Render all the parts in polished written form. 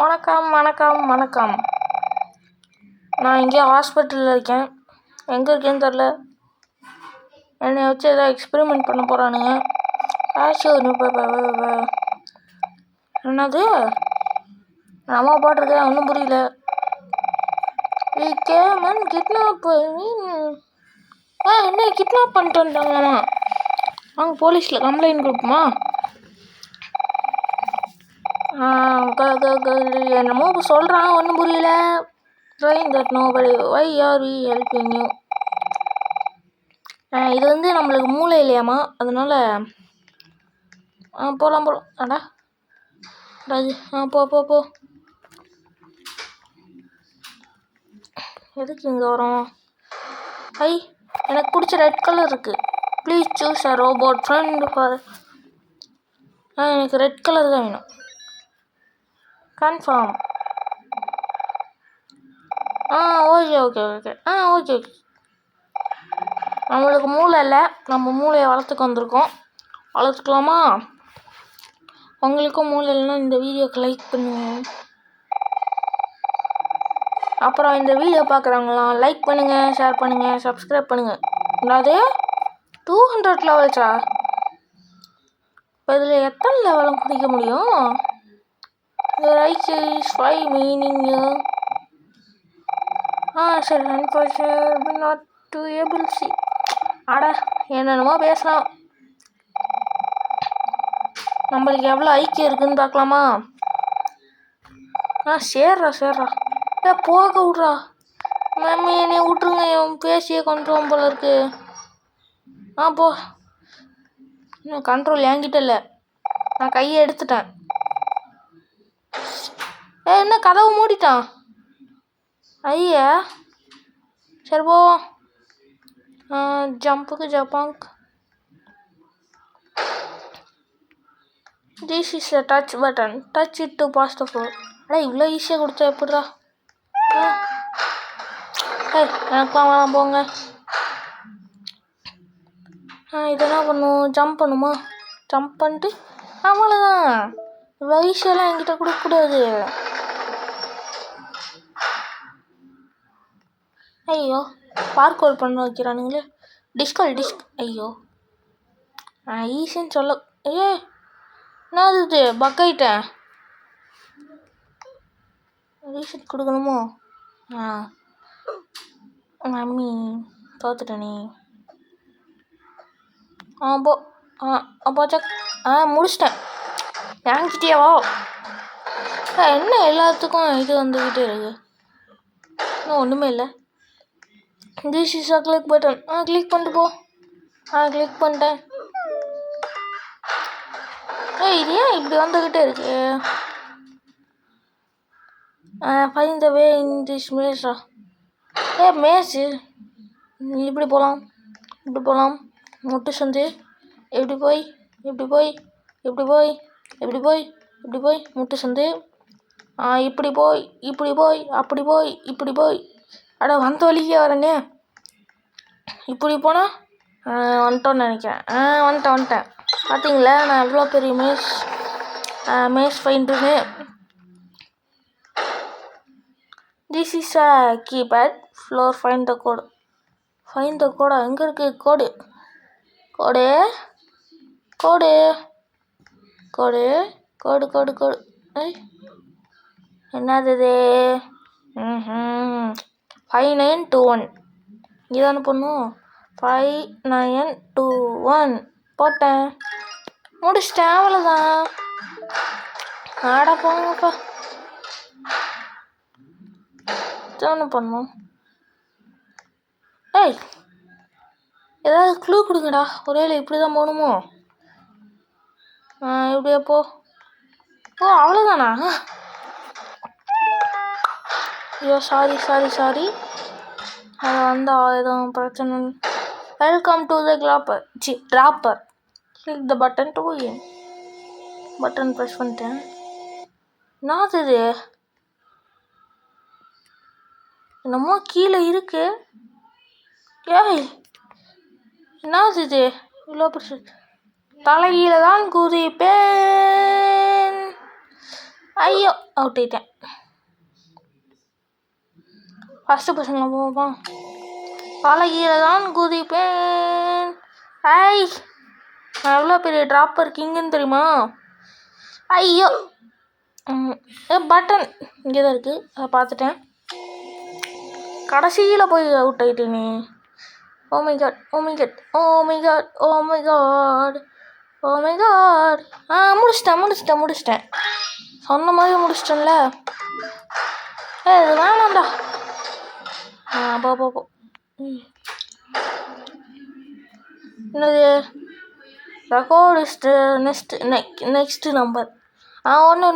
வணக்கம் வணக்கம் வணக்கம். நான் இங்கே ஹாஸ்பிட்டலில் இருக்கேன். எங்கே இருக்கேன்னு தெரில. என்னை வச்சு ஏதோ எக்ஸ்பெரிமெண்ட் பண்ண போகிறானுங்க. என்னது நம்ம பாட்டுருக்கேன், ஒன்றும் புரியல. கேமன் கிட்னாப் என்ன கிட்னாப் பண்ணிட்டு வந்துட்டாங்கண்ணா. அவங்க போலீஸில் கம்ப்ளைண்ட் கொடுப்போமா? என்னமோ சொல்கிறான், ஒன்றும் புரியல. Train that nobody why are we helping you. இது வந்து நம்மளுக்கு மூளை இல்லையாம்மா, அதனால் போகலாம் அடா ராஜு போ போ போ. எதுக்கு இங்கே வரோம்? எனக்கு பிடிச்ச ரெட் கலர் இருக்குது. Please choose a robot friend for. எனக்கு ரெட் கலர் தான் வேணும். Confirm. Okay okay okay okay. நம்மளுக்கு மூளை இல்லை, நம்ம மூளையை வளர்த்துக்கு வந்திருக்கோம். வளர்த்துக்கலாமா? உங்களுக்கும் மூளை இல்லைன்னா இந்த வீடியோக்கு லைக் பண்ணுங்க. அப்புறம் இந்த வீடியோ பார்க்குறவங்களாம் லைக் பண்ணுங்கள், ஷேர் பண்ணுங்கள், சப்ஸ்கிரைப் பண்ணுங்கள். அதாவது 200 லெவல்ஸா? இப்போ இதில் எத்தனை லெவலும் குடிக்க முடியும்? Right is 5 meaning. சரி நாட் டு ஏபிள் சி. அட என்னென்னமோ பேசலாம். நம்மளுக்கு எவ்வளோ ஐக்கியம் இருக்குதுன்னு பார்க்கலாமா? சேர்றா போக விட்றா. மம்மி என்னை விட்ருங்க, என் பேசியே கொண்டுருவோம் போல இருக்கு. போ. இன்னும் கண்ட்ரோல் என்கிட்ட இல்லை, நான் கையை எடுத்துட்டேன். என்ன கதவு மூடிட்டான்? ஐயா சரி போ. ஜம்புக்கு ஜப்பாங்க். This is a touch button, touch it to pass the floor. இவ்வளோ ஈஸியாக கொடுத்தா எப்படிடா? எனக்குலாம் வேணாம், போங்க. இது என்ன பண்ணும்? ஜம்ப் பண்ணுமா? ஜம்ப் பண்ணிட்டு அவ்வளோதான். இவ்வளோ ஈஸியெல்லாம் என்கிட்ட கொடுக்கக்கூடாது. ஐயோ பார்க்கோல் பண்ண வைக்கிறானுங்களே. டிஸ்க். ஐயோ ஈஸின்னு சொல்ல. என்னது இது? பக்காயிட்டேன். ரீசெட் கொடுக்கணுமோ? மம்மி தோத்துட்டேனே. போச்சா? முடிச்சிட்டேன். என்கிட்டயாவா? என்ன எல்லாத்துக்கும் இது வந்துக்கிட்டே இருக்கு? இன்னும் ஒன்றுமே இல்லை. This is a click button. Click பண்ணிட்டு போ. கிளிக் பண்ணிட்டேன். இது ஏன் இப்படி வந்துக்கிட்டே இருக்கு? Find the way in this மேஸா. மேஸு இப்படி போகலாம். முட்டு சந்து. இப்படி போய் முட்டு சந்து. இப்படி போய் அப்படி போய். அட வந்த வழிக்கே வரேனே. இப்படி போனால் வந்துட்டோன்னு நினைக்கிறேன். வந்துட்டேன். பார்த்தீங்களா நான் எவ்வளோ பெரிய மேஸ் ஃபைண்டுன்னு. This is a keypad floor. Find the கோடா? எங்கே இருக்குது கோடு? என்னது இது? 5921. இதானே பண்ணும். 5921 போட்டேன். முடிச்சிட்டேன். அவ்வளோதான். போங்கப்பா. தானே பண்ணும். ஏதாவது க்ளூ கொடுங்கடா. ஒரேல இப்படி தான் போகணுமோ? இப்படியே போ. அவ்வளோதானா? ஐயோ சாரி. அது வந்தால் எதுவும் பிரச்சனை. Welcome to the dropper. Click the button to N. Button press பண்ணிட்டேன். என்னது இது? என்னமோ கீழே இருக்கு. என்னது இது? இவ்வளோ பிரச்சனை. தலைகீழ தான் குதிப்பேன். ஐயோ அவுட் ஆயிட்டேன். ஃபஸ்ட்டு பசங்க போவோம். பழகியில் தான் குதிப்பேன். ஐ நான் எவ்வளோ பெரிய ட்ராப்பர் கிங்குன்னு தெரியுமா? ஐயோ பட்டன் இங்கே தான் இருக்குது, அதை பார்த்துட்டேன். கடைசியில் போய் அவுட் ஆகிட்டேனே. Oh my God, oh my God, oh my God, oh my God, oh my God. முடிச்சிட்டேன். சொன்ன மாதிரி முடிச்சிட்டேன்ல. இது வேணாம்டா. போ. என்னது ரெக்கார்ட் இஸ் நெக்ஸ்ட் நம்பர். ஒன்று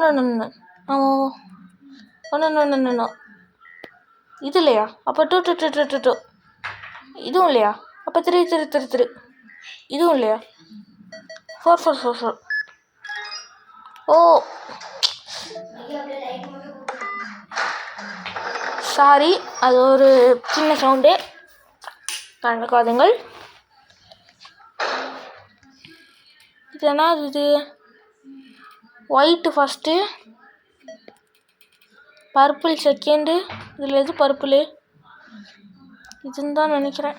இது இல்லையா? அப்போ 2 இதுவும் இல்லையா? அப்போ 3 இதுவும் இல்லையா? 4 ஓ சாரி, அது ஒரு சின்ன சவுண்டு, கண்டுக்காதுங்கள். இது என்ன இது? White first, purple second. இதில் எது பர்பிள்? இதுன்னு தான் நினைக்கிறேன்.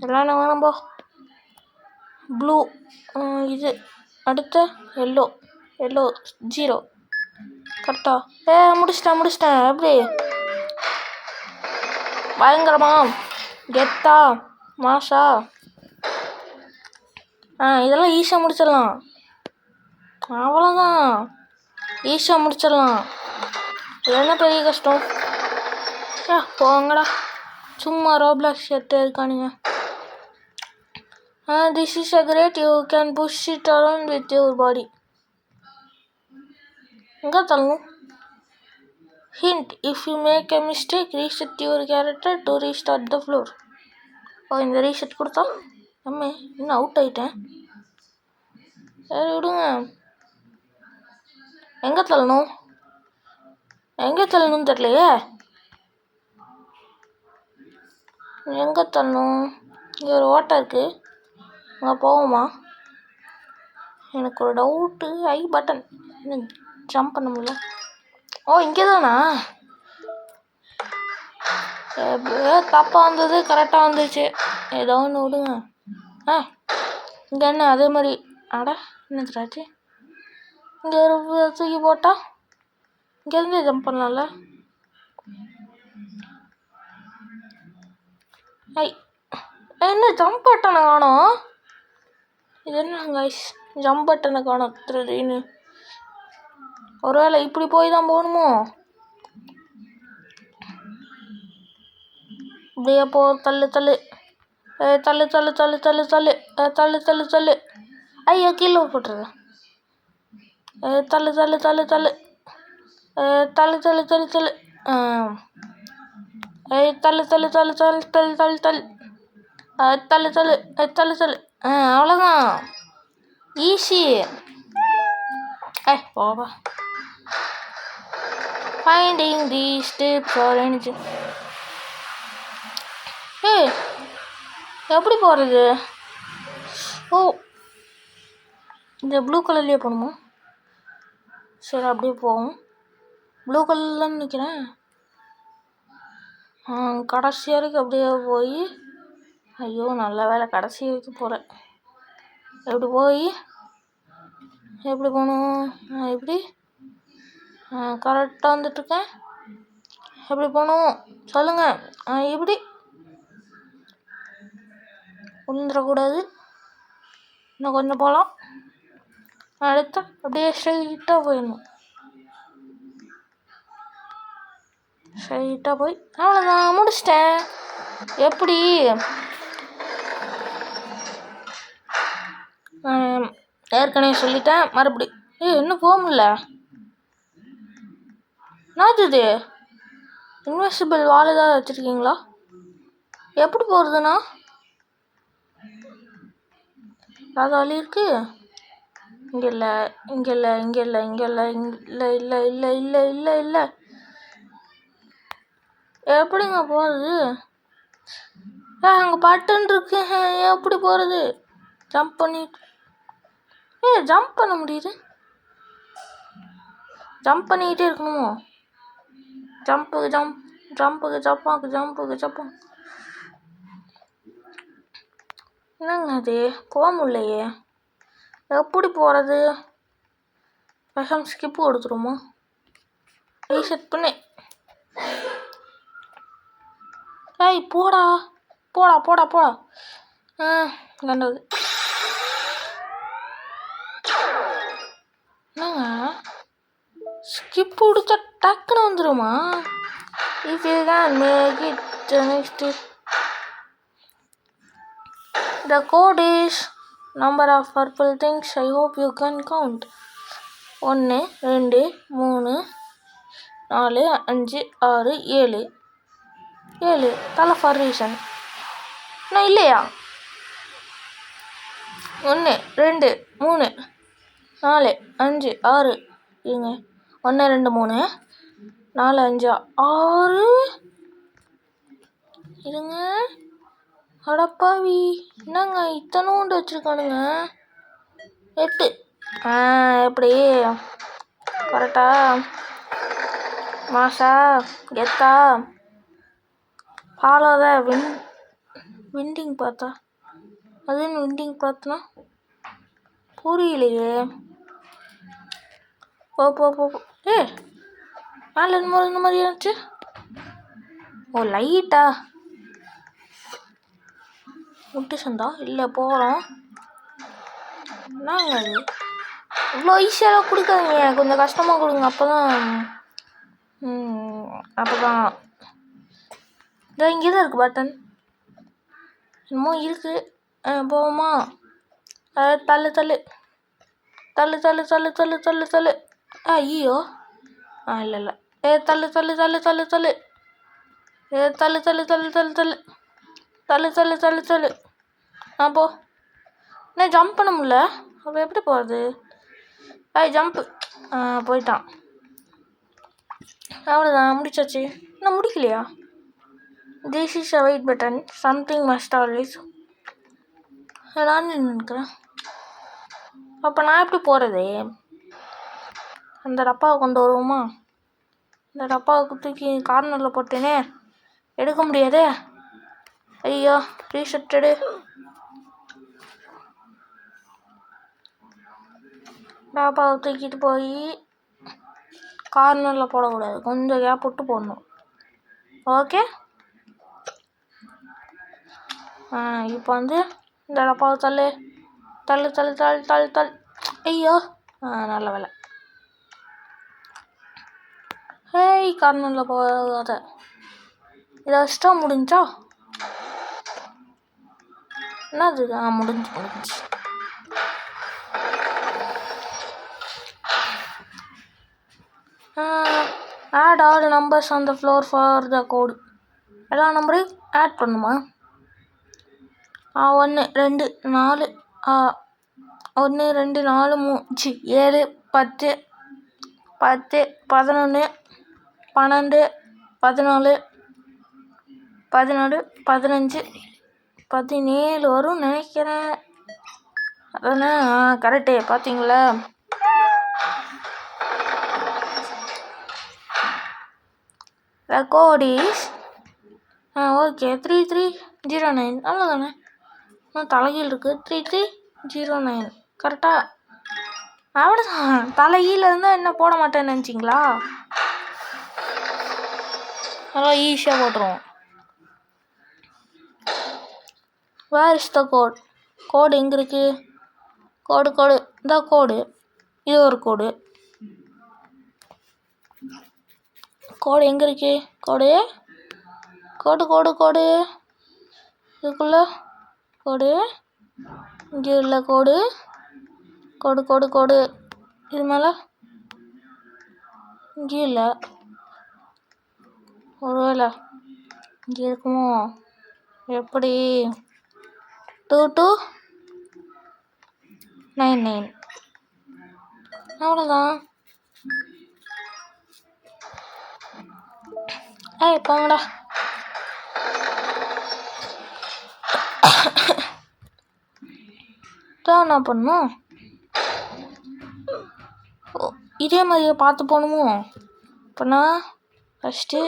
எல்லாம் நான் வேணாம்போ. ப்ளூ இது. அடுத்த எல்லோ 0 கரெக்டா? முடிச்சிட்டேன். எப்படி பயங்கரமா கெத்தா மாசா? இதெல்லாம் ஈஸியாக முடிச்சிடலாம். அவ்வளோதான், ஈஸியாக முடிச்சிடலாம். இது என்ன பெரிய கஷ்டம்? போங்கடா, சும்மா ரோப்ளாக்ஸ் செட்டு இருக்கானுங்க. This is a crate, you can push it around with your body. எங்கே தள்ளணும்? Hint, if you make a mistake, reset your character to restart the floor. இந்த ரீசெட் கொடுத்தா இன்னும் அவுட் ஆகிட்டேன். சரி விடுங்க. எங்கே தள்ளணும்னு தெரியலையே. எங்கே தள்ளணும்? இங்கே ஒரு ஓட்டை இருக்குது, அங்கே போவோமா? எனக்கு ஒரு டவுட்டு. பட்டன் இன்னும் ஜம்ப் பண்ண முடியல. இங்கே தானா? தப்பாக வந்தது, கரெக்டாக வந்துச்சு. ஏதோ ஒன்று விடுங்க. இங்கே என்ன அதே மாதிரி? என்னதுராச்சு? இங்கே ஒரு தூக்கி போட்டா இங்கேருந்து ஜம்ப் பண்ணலாம்ல. என்ன ஜம்ப் பட்டனை காணோம்? இது என்ன கைஸ், ஜம்ப் பட்டனை காணோம் திடீர்னு. ஒருவேளை இப்படி போய் தான் போகணுமோ? இப்படியே போ. தள்ளு. ஐயோ கீழே போட்டுருது. தள்ளு. தள்ளு. அவ்வளோதான், ஈஸி. போவா. Finding these tips or anything. எப்படி போகிறது? இந்த ப்ளூ கலர்லேயே போகணுமா? சரி அப்படியே போவோம். ப்ளூ கலர்லன்னு நினைக்கிறேன். கடைசி வரைக்கும் அப்படியே போய், ஐயோ நல்ல வேலை கடைசி வரைக்கும் போகிறேன். எப்படி போகணும்? எப்படி கரெக்டாக வந்துட்டுருக்கேன். எப்படி போகணும் சொல்லுங்கள். எப்படி விழுந்துடக்கூடாது. இன்னும் கொஞ்சம் போகலாம். அடுத்து அப்படியே ஸ்ட்ரைட்டாக போயிடணும். ஸ்ட்ரைட்டாக போய் அவ்வளோதான், முடிச்சிட்டேன். எப்படி ஏற்கனவே சொல்லிட்டேன், மறுபடி. இன்னும் போக முடியல. என்னது இன்வெசிபிள் வால் ஏதாவது வச்சுருக்கீங்களா? எப்படி போகிறதுண்ணா? அது வழி இருக்கு. இங்கே இல்லை. எப்படிங்க போகிறது? அங்கே பட்டன் இருக்கு. எப்படி போகிறது? ஜம்ப் பண்ண முடியுது. ஜம்ப் பண்ணிக்கிட்டே இருக்கணுமோ? ஜம்புக்கு ஜம்ப், ஜம்புக்கு ஜப்பாக்கு, ஜம்புக்கு ஜப்பா. என்னங்க அது? போக முடியலையே. எப்படி போகிறது? விஷம் ஸ்கிப்பு கொடுத்துருமா? ரீசெட் பண்ணு. ஏய் போடா போடா போடா போடா. கண்டது. என்னங்க ஸ்கிப் கொடுத்தா டக்குன்னு வந்துடுமா? If you can make it next. The code is number of purple things. I hope you can count. 1 2 3 4 5 6 7 7 தலை ஃபார் ரீசன். நான் இல்லையா? 1 2 3 4 5 6 இருங்க. 1 2 3 4 5 6 இருங்க. அடப்பாவி, என்னங்க இத்தனோண்டு வச்சுருக்கானுங்க? 8. எப்படி கரெக்டா? மாசா கெத்தா? ஃபாலோ த விண்டிங் பார்த்தா அதுன்னு விண்டிங் பார்த்தனா புரியலையே. போ போ போ. மேலே இந்த மாதிரி இருந்துச்சு. ஓ லைட்டா முட்டு சந்தா இல்லை போகிறோம். என்னங்க அது? இவ்வளோ ஈஸியாக கொடுக்காதீங்க, கொஞ்சம் கஷ்டமாக கொடுங்க. அப்போ தான் இதோ இங்கே தான் இருக்குது பட்டன். என்னமோ இருக்குது. போவோமா? தள்ளு தள்ளு தள்ளு தள்ளு தள்ளு தள்ளு தள்ளு தள்ளு. ஐயோ இல்லை இல்லை. தள்ளு தள்ளு தள்ளு தள்ளு தள்ளு. தள்ளு தள்ளு தள்ளு தள்ளு தள்ளு தள்ளு தள்ளு தள்ளு தள்ளு. போ. என்ன ஜம்ப் பண்ண முடியல? அப்போ எப்படி போகிறது? ஜம்ப்பு. போயிட்டான். அவ்வளோதான், முடிச்சாச்சு. இன்னும் முடிக்கலையா? This is a wait button. Something must always. நான் நினைக்கிறேன். அப்போ நான் எப்படி போகிறது? அந்த டப்பாவை கொண்டு வருவோமா? இந்த டப்பாவை தூக்கி கார்னரில் போட்டேனே, எடுக்க முடியாதே. ஐயோ ரீசெட்டடு. டப்பாவை தூக்கிட்டு போய் கார்னரில் போடக்கூடாது, கொஞ்சம் கேப் விட்டு போடணும். ஓகே. இப்போ இந்த டப்பாவை தள்ளு தள்ளு தள்ளு தள்ளு தள்ளு தள்ளு. ஐயோ நல்ல வேலை. கார்னரில் போகாத. இதை வச்சுட்டா முடிஞ்சா? என்னது? முடிஞ்சு. Add all numbers on the floor for the code. எல்லா நம்பரையும் ஆட் பண்ணுமா? 1 2 4 1 2 4 3 7 10 10 11 12 14 14 15 17 வரும் நினைக்கிறேன். அதானே? கரெக்டு. பார்த்தீங்களா? The code is okay 3309. அவ்வளோதானே? தலைகீழ் இருக்குது. 3309 கரெக்டா? அவ்வளோதான். தலைகீழ இருந்தால் என்ன போட மாட்டேன்னு நினச்சிங்களா? அதெல்லாம் ஈஸியாக போட்டுருவோம். Where is the code? கோடு எங்கே இருக்குது? கோடு இந்த கோடு. இது ஒரு கோடு. கோடு எங்கே இருக்கு? கோடு இதுக்குள்ள கோடு. இங்கே உள்ள கோடு. இது மேலே இங்கே இல்லை. ஒருவேளை இங்கே இருக்குமோ? எப்படி? 2299. அவ்வளோதான். போங்கடா. என்ன பண்ணும்? இதே மாதிரியே பார்த்து போகணுமோ? அப்போனா ஃபஸ்ட்டு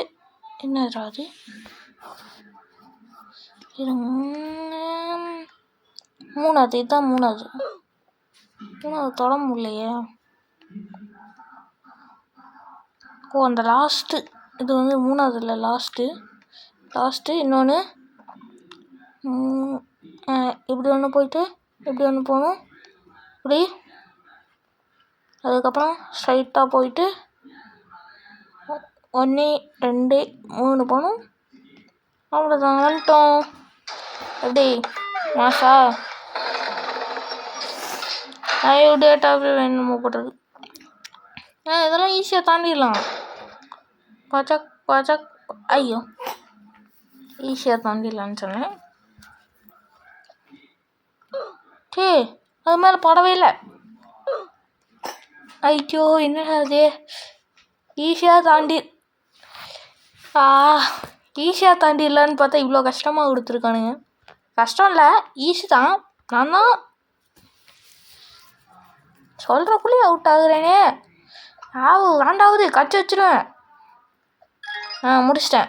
என்னது அது? மூணாவது, இதுதான் மூணாவது தொட முடியலையே. ஓ, அந்த லாஸ்ட்டு இது வந்து மூணாவது இல்லை, லாஸ்ட்டு இன்னொன்று இப்படி ஒன்று போயிட்டு இப்படி ஒன்று போகணும், இப்படி. அதுக்கப்புறம் ஸ்ட்ரைட்டாக போயிட்டு 1 2 3 போகணும். அவ்வளோதான், வந்துட்டோம். எப்படி மாசா டேட்டா வேணுமோ போட்டது. இதெல்லாம் ஈஸியாக தாண்டிடலாம். பச்சக் ஐயோ, ஈஸியாக தாண்டிடலான்னு சொன்னேன். அது மேலே படவே இல்லை. ஐயோ, என்னடா அது? ஈஸியாக தாண்டிடலான்னு பார்த்தா இவ்வளோ கஷ்டமாக கொடுத்துருக்கானுங்க. கஷ்டம் இல்லை, ஈஸி தான். நான் தான் சொல்கிறக்குள்ளேயே அவுட் ஆகுறேனே. வேண்டாவது கச்சி வச்சிருவேன். முடிச்சிட்டேன்.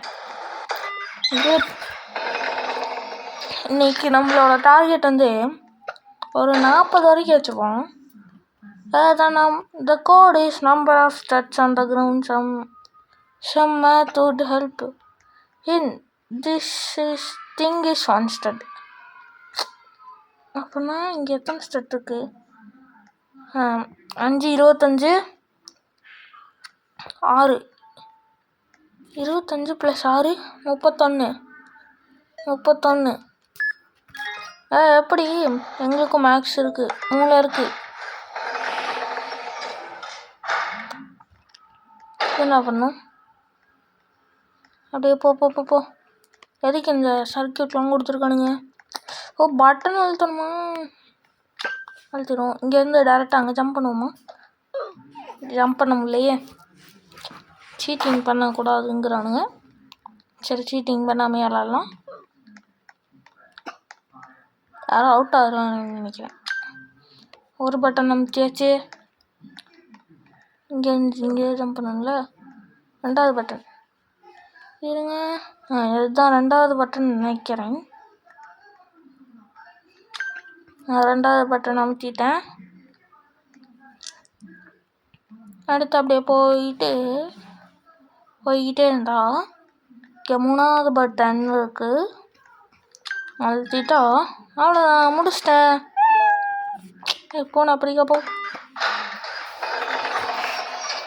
இன்னைக்கு நம்மளோட டார்கெட் வந்து ஒரு 40 வரைக்கும் வச்சுப்போம். The code is number of stats on the ground. Some math would help. In this thing is 1 stat. அப்போனா இங்கே எத்தனை ஸ்டட் இருக்கு? 5 25 6 25 + 6 31. எப்படி? எங்களுக்கும் மேக்ஸ் இருக்குது, மூளை இருக்குது. என்ன பண்ணும்? அப்படியே போ. எதுக்கு இந்த சர்க்கியூட்லாம் கொடுத்துருக்கானுங்க? ஓ, பட்டன் அழுத்தணுமா? அழுத்திடும். இங்கேருந்து டேரெக்டாக அங்கே ஜம்ப் பண்ணுவோமா? ஜம்ப் பண்ண முடியலையே. சீட்டிங் பண்ணக்கூடாதுங்கிறானுங்க. சரி, சீட்டிங் பண்ணாமல் விளாட்லாம். யாரும் அவுட் ஆகுறான்னு நினைக்கிறேன். ஒரு பட்டன் அமுத்தியாச்சு. இங்கே ஜம்ப் பண்ணணும்ல. 2வது பட்டன் இருங்க. இதுதான் 2வது பட்டன் நினைக்கிறேன். 2வது பட்டன் அமுத்திட்டேன். அடுத்து அப்படியே போய்கிட்டே இருந்தா இங்கே 3வது பட்டன் இருக்குது. அழுத்திட்டா அவ்வளோதான், முடிச்சிட்டேன். போன அப்படிக்கா போ.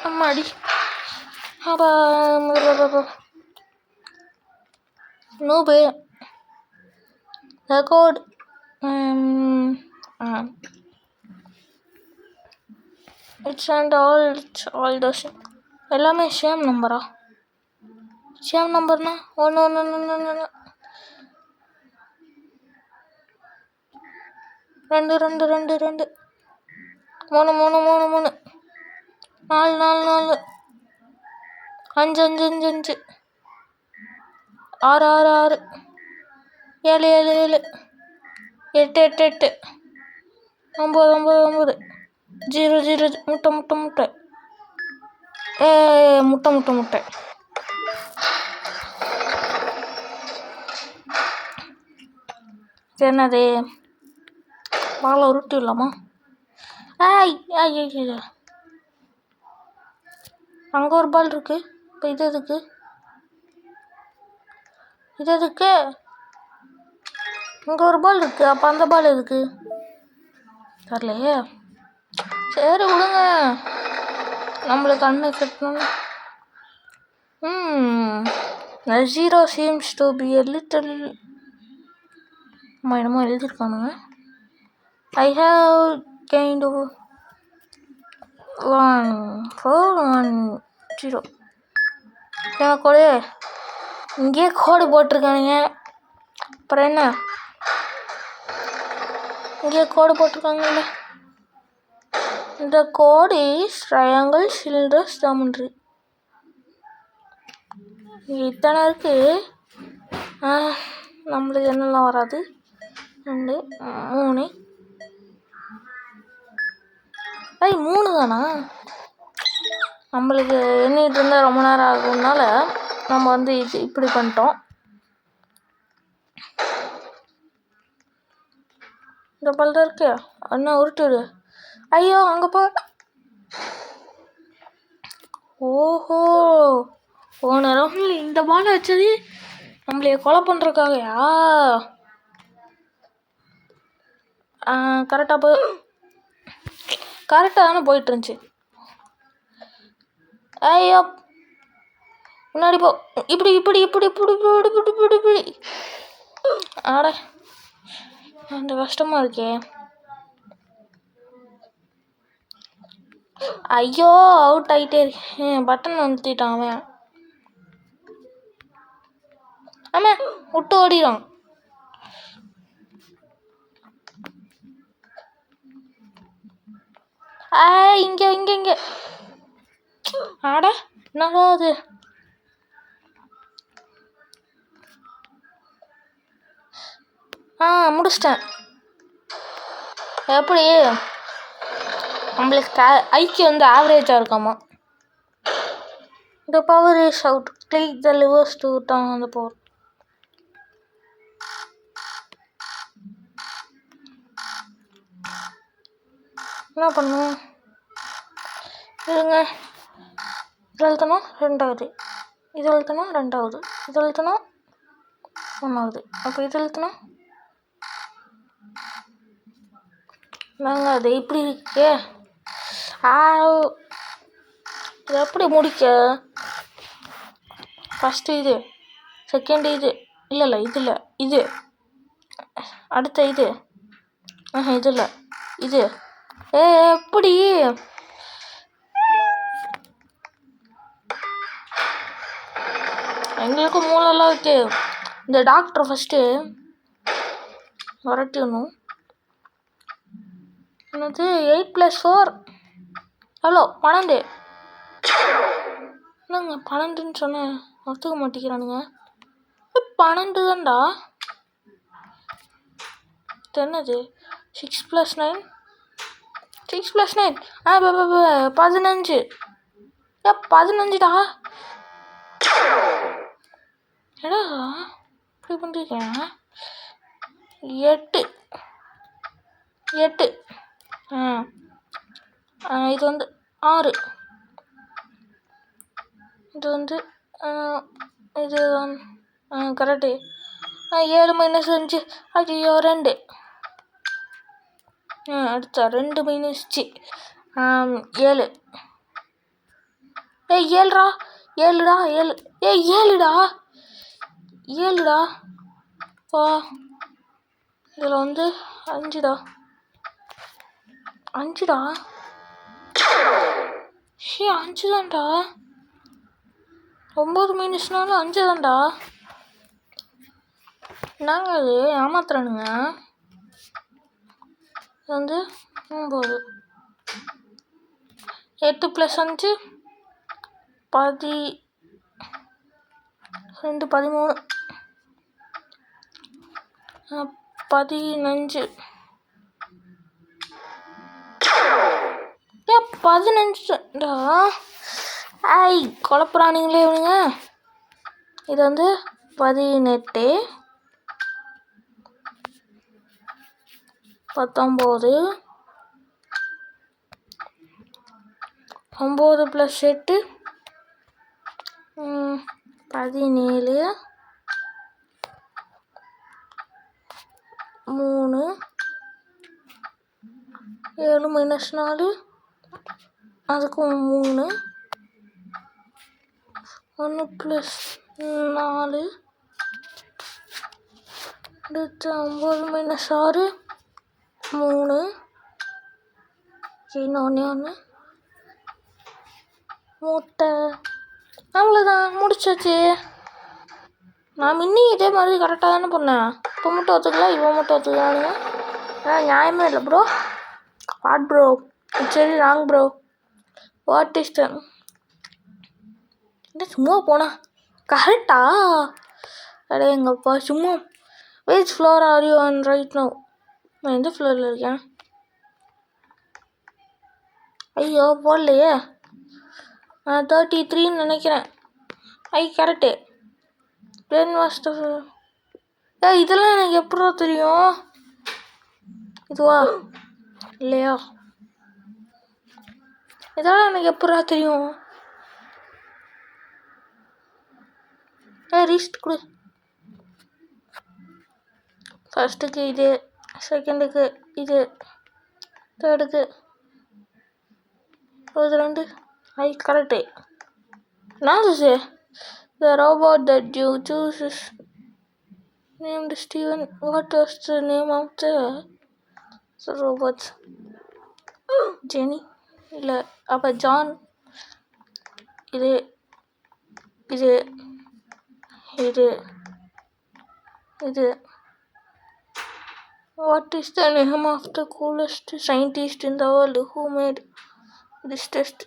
அம்மாடி. நூபு record. It's and all those எல்லாமே சேம் நம்பரா? சேம் நம்பர்னா 1 1 1 2 2 2 2 3 3 3 3 4 4 4 5 5 5 5 6 6 6 7 7 7 8 8 8 9 9 9 0 0 முட்டை முட்டை முட்டை. என்னது? பாலை உருட்டி விடலாமா? அங்கே ஒரு பால் இருக்கு. இப்போ இது எதுக்கு? இங்கே ஒரு பால் இருக்கு. அப்போ அந்த பால் எதுக்கு தெரியலையே. சரி விடுங்க, நம்மளுக்கு கண்ணு கட்டணும். The zero seems to be a little. என்னமோ எழுதியிருக்கானுங்க. I have gained 1 4 1 0. கோடு இங்கே கோடு போட்டிருக்கானுங்க. அப்புறம் என்ன? இங்கே கோடு போட்டிருக்காங்கல்ல. The code is triangle cylinders geometry. இத்தனை இருக்கு. நம்மளுக்கு என்னெல்லாம் வராது. 2 3 3 தானா? நம்மளுக்கு எண்ணிட்டு இருந்தால் ரொம்ப நேரம் ஆகுறதுனால நம்ம வந்து இது இப்படி பண்ணிட்டோம். இந்த பல்ல இருக்கு அண்ணா உருட்டுடு. ஐயோ அங்கே போ. ஓஹோ, போன ரவுண்டில் இந்த பாலை வச்சது நம்மளைய கொலை பண்ணுறதுக்காகயா? கரெக்டாக தானே போயிட்டு இருந்துச்சு. ஐயோ முன்னாடி போ. இப்படி இப்படி இப்படி இப்படி இப்படி இப்படி இப்படி இப்படி. ஆட அந்த கஷ்டமாக இருக்கே. ஐயோ அவுட் ஆகிட்டே இருக்கேன். பட்டன் வந்துட்டான் அவன். ஆமாம் விட்டு ஓடிடும். இங்கே இங்கே இங்கே. ஆட என்னடா அது? முடிச்சிட்டேன். எப்படி நம்மளுக்கு ஐக்கியம் வந்து ஆவரேஜாக இருக்காமா. The power is out. Click the levers to turn on the power. என்ன பண்ணும்? இருங்க, இது அழுத்தணும் ரெண்டாவது, இது அழுத்தணும் ரெண்டாவது, இது அழுத்தணும் ஒன்றாவது, அப்போ இது அழுத்தணும். நாங்கள் அது இப்படி இருக்கே. இது எப்படி முடிக்க? ஃபஸ்ட்டு இது, செகண்ட் இது, இல்லை இது இல்லை, இது அடுத்த இது, இது இல்லை இது. எப்படி? எங்களுக்கு மூளைலாம் இருக்கு. இந்த டாக்டரை ஃபஸ்ட்டு வரட்டிடணும். என்னது 8+4 எவ்வளோ? 12. என்னங்க 12ன்னு சொன்னேன், ஒத்துக்க மாட்டேங்கிறானுங்க. 12 தான்டா. என்னது 6+9? 6+9 15. 15டா. எடா இப்படி பண்ணிருக்கேன். 8. இது வந்து 6. இது வந்து இது கரெக்டு. 7 - 5 ஐயோ 2. அடுத்தா 2 - 7. 7டா 7டா 7. 7டா. இதில் வந்து 5டா 5 தான்டா. 9 - 4 5 தான்டா. நாங்கள் அது ஏமாத்துறானுங்க. இது வந்து 9. 8 + 5 2 13. 15. 15டா. குழப்பறானுங்களே இவனுங்க. இது வந்து 18 19. 9 + 8 17. 3. 7 - 4 அதுக்கும் 3. 1 + 4 அடுத்து 9 - 6 3. இன்னொன்று மூட்டை. அவ்வளோதான் முடிச்சாச்சு. நான் இன்னும் இதே மாதிரி கரெக்டாக தானே பண்ணேன். இப்போ மட்டும் ஒத்துக்கலாம், இவன் மட்டும் ஒத்துக்கலானுங்க. நியாயமே இல்லை ப்ரோ. What bro? சரி wrong bro. What is the சும்மா போனா கரெக்டா? அடே எங்கப்பா சும்மா. which floor are you on right now? நான் எந்த ஃப்ளோரில் இருக்கேன்? ஐயோ போடலையே. 33ன்னு நினைக்கிறேன். கரெக்டு. Brain master. இதெல்லாம் எனக்கு எப்படா தெரியும்? இதுவா இல்லையா? இதெல்லாம் எனக்கு எப்படா தெரியும்? ரீஸ்ட் கொடு. ஃபர்ஸ்ட்டுக்கு இது, செகண்டுக்கு இது, தேர்டுக்கு 22. Correct. Nonsense. The robot that you choose is named Steven. What was the name of the robot? Jenny. இல்லை அப்போ ஜான். இது இது இது இது. What is the name of the coolest scientist in the world who made this test?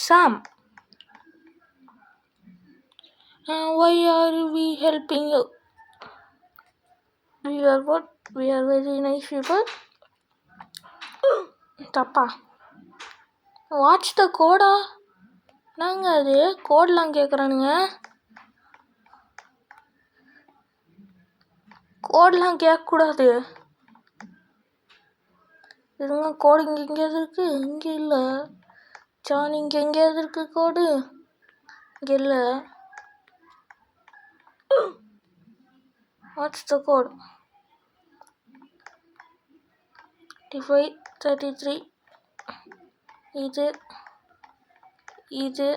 Sam. Why are we helping you? We are what? We are very nice people. தப்பா? Watch the கோடா? நாங்கள் அது கோடெலாம் கேட்குறானுங்க. கோடெலாம் கேட்கக்கூடாது. இதுங்க கோடு இங்கே எங்கேயாவது இருக்குது? இங்கே இல்லை. ஜான் இங்கே எங்கேயாவது இருக்குது கோடு? இங்கே இல்லை. What's the code? 35, 33. இது இது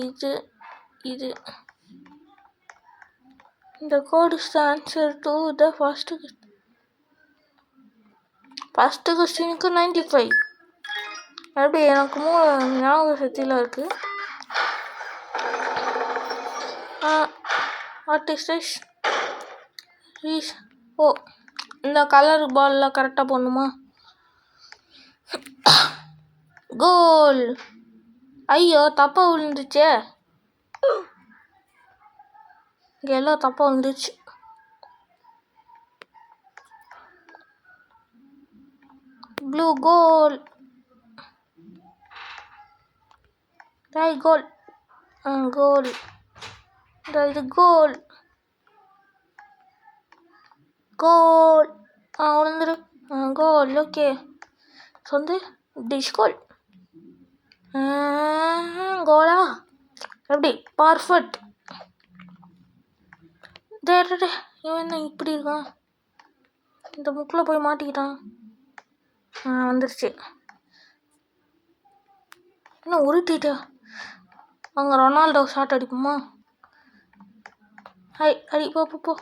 இது இது. The code is the answer to the first கொஸ்டினுக்கு 95. எப்படி எனக்கு ஞாபக சக்தியில் இருக்குது. What is this? ஓ, இந்த கலர் பாலில் கரெக்டாக போடணுமா? கோல். ஐயோ, தப்பாக விழுந்துச்சே. இங்கே எல்லாம் தப்பாக விழுந்துச்சு. ப்ளூ கோல். கோல். கோல். இது கோல். கோல். விழுந்துரு. கோல். ஓகே. வந்து டிஷ் கோல். கோலா? எப்படி? பர்ஃபெக்ட். இவன் என்ன இப்படி இருக்கான்? இந்த முக்கில் போய் மாட்டிக்கிட்டான். வந்துருச்சு. இன்னும் உருட்டிட்டா. அங்கே ரொனால்டோ ஷாட் அடிப்போமா? அடி போ போ.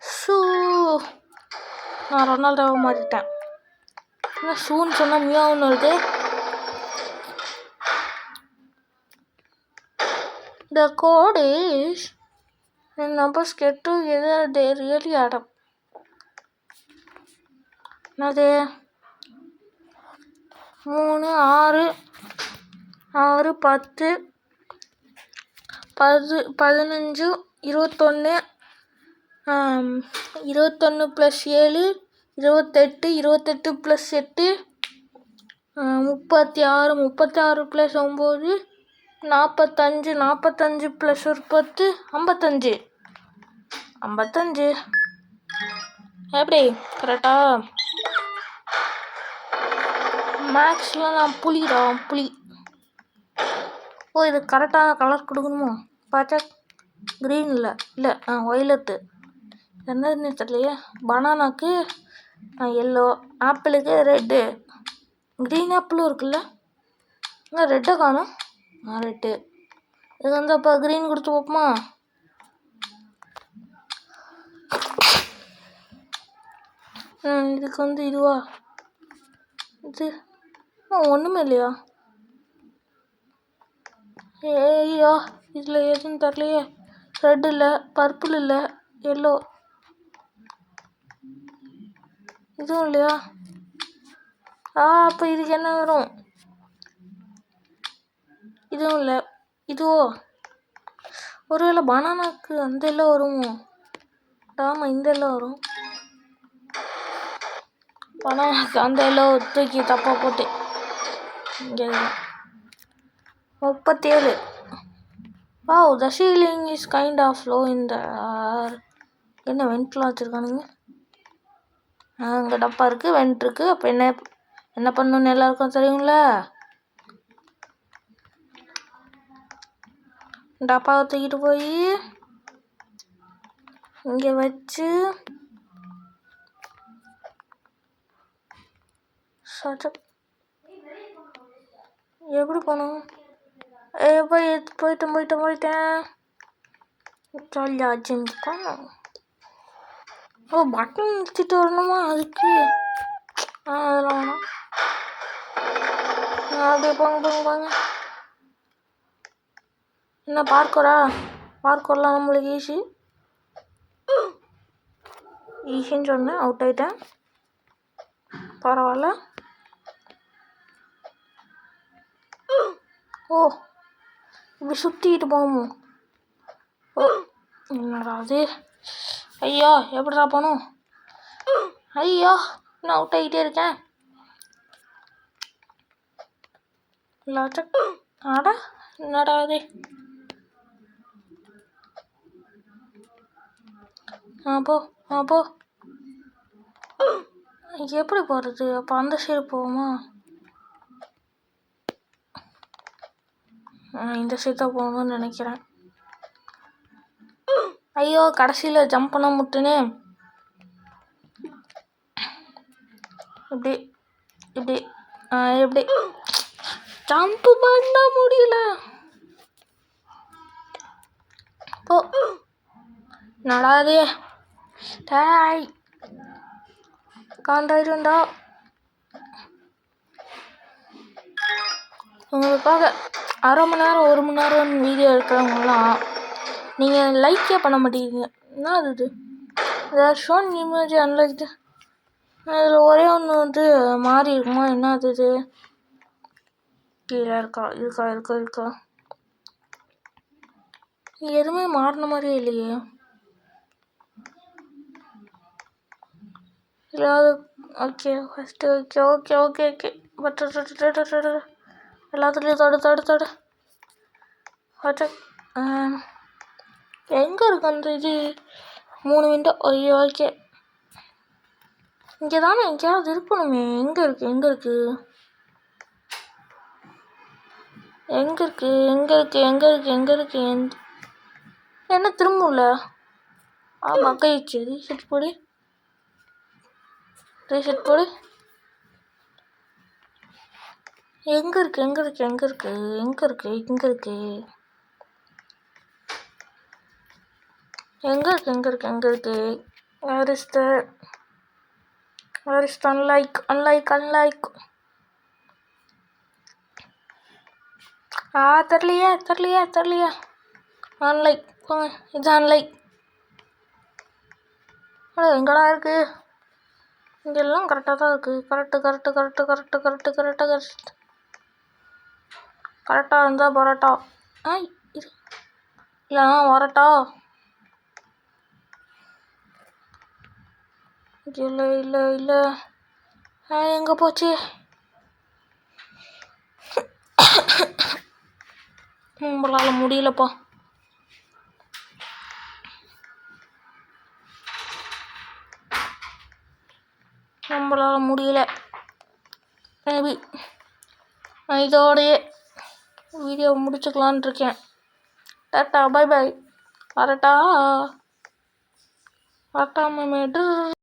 ஷூ. நான் ரொனால்டோவை மாட்டிட்டேன். என்ன ஷூன்னு சொன்னால் மியாவுன்னு வருது. The code is when numbers get together they really add up. என்னது? 3, 6, 6, 10, 15, 21, 21 + 7, 28, 28 + 8, 36, 36 + 9, 45, 45 + ஒரு 10, 55. 55 எப்படி? கரெக்டா? மேக்ஸில் நான் புலிடா, புலி. ஓ, இது கரெக்டான கலர் கொடுக்கணுமோ? பார்த்தா க்ரீன் இல்லை இல்லை ஒய்லட்டு. என்னதுன்னு தெரியலையே. பனானாக்கு எல்லோ, ஆப்பிளுக்கு ரெட்டு. க்ரீன் ஆப்பிளும் இருக்குல்ல. இன்னும் ரெட்டை காணும். ரெட்டு. இது வந்து அப்போ க்ரீன் கொடுத்து பார்ப்போமா? இதுக்கு வந்து இதுவா? இது ஒன்றுமே இல்லையா? ஐயா, இதில் எதுவும் தரலையே. ரெட் இல்லை, பர்பிள் இல்லை, எல்லோ இதுவும் இல்லையா? அப்போ இதுக்கு என்ன வரும்? இதுவும் இல்லை. இதுவோ? ஒருவேளை பனானாக்கு அந்த எல்லாம் வருமோ? ஆமாம், இந்த எல்லாம் வரும். பனானாக்கு அந்த எல்லாம் தூக்கி தப்பாக போட்டு இங்கே 37. Wow, the ceiling is kind of low in the air. என்ன வெண்ட்லாம் வச்சுருக்கானுங்க. அங்கே டப்பா இருக்குது, வெண்ட் இருக்குது. அப்போ என்ன பண்ணணுன்னு எல்லாருக்கும் தெரியுங்களா? டப்பாவை தூக்கிட்டு போய் இங்கே வச்சு எப்படி போகணும்? போயிட்டேன் சொல்லியாச்சுன்னு. ஓ, பட்டன் வச்சுட்டு வரணுமா அதுக்கு? அதெல்லாம் வேணாம். அப்படியே போங்க. என்ன பார்க்கோர்லாம் நம்மளுக்கு ஈஸின்னு சொன்னேன், அவுட் ஆகிட்டேன். பரவாயில்ல. ஓ, இப்படி சுற்றிக்கிட்டு போகணும். ஓ, என்னடா அது? ஐயோ, எப்படிடா போகணும்? ஐயோ, நான் அவுட் ஆகிட்டே இருக்கேன். ஆடா, என்னடா அது? போ. எப்படி போகிறது? அப்போ அந்த சைடு போவோமா? இந்த சைடு தான் போகணும்னு நினைக்கிறேன். ஐயோ, கடைசியில் ஜம்ப் பண்ண முட்டுனே. இப்படி எப்படி ஜம்ப் பண்ண முடியல. போ, நடாதே டாய், காண்டாயிருந்தா. உங்களுக்காக அரை மணி நேரம் 1 மணி நேரம் வீடியோ எடுக்கிறவங்களாம் நீங்கள் லைக்கே பண்ண மாட்டேங்கிறீங்க. என்ன அது? Shown image unlike. அதில் ஒரே ஒன்று மாறி இருக்குமா? என்ன அது? கீழே இருக்கா? எதுவுமே மாறின மாதிரியே இல்லையே. இல்லாது. ஓகே பட் எல்லாத்துலேயும் தடு. எங்கே இருக்கு அந்த இது? 3 விண்டோ. ஐயோ, ஓகே. இங்கே தானே எங்கேயாவது இருக்கணுமே. எங்கே இருக்கு? என்ன திரும்பல? மக்கைச்சு. ரீசெட் போடு. எங்கே இருக்கு? Where is the unlike? தெரியலையா? unlike. இது unlike. எங்கடா இருக்கு? இங்கெல்லாம் கரெக்டாக தான் இருக்குது. கரெக்டாக இருந்தால் பரோட்டா. இல்லைண்ணா வரட்டா. இல்லை. எங்கே போச்சு? நம்மளால் முடியலப்பா. நம்மளால் முடியல. மேபி நான் இதோடையே வீடியோ முடிச்சுக்கலான் இருக்கேன். டாட்டா, பை. வரட்டா மேமேடு.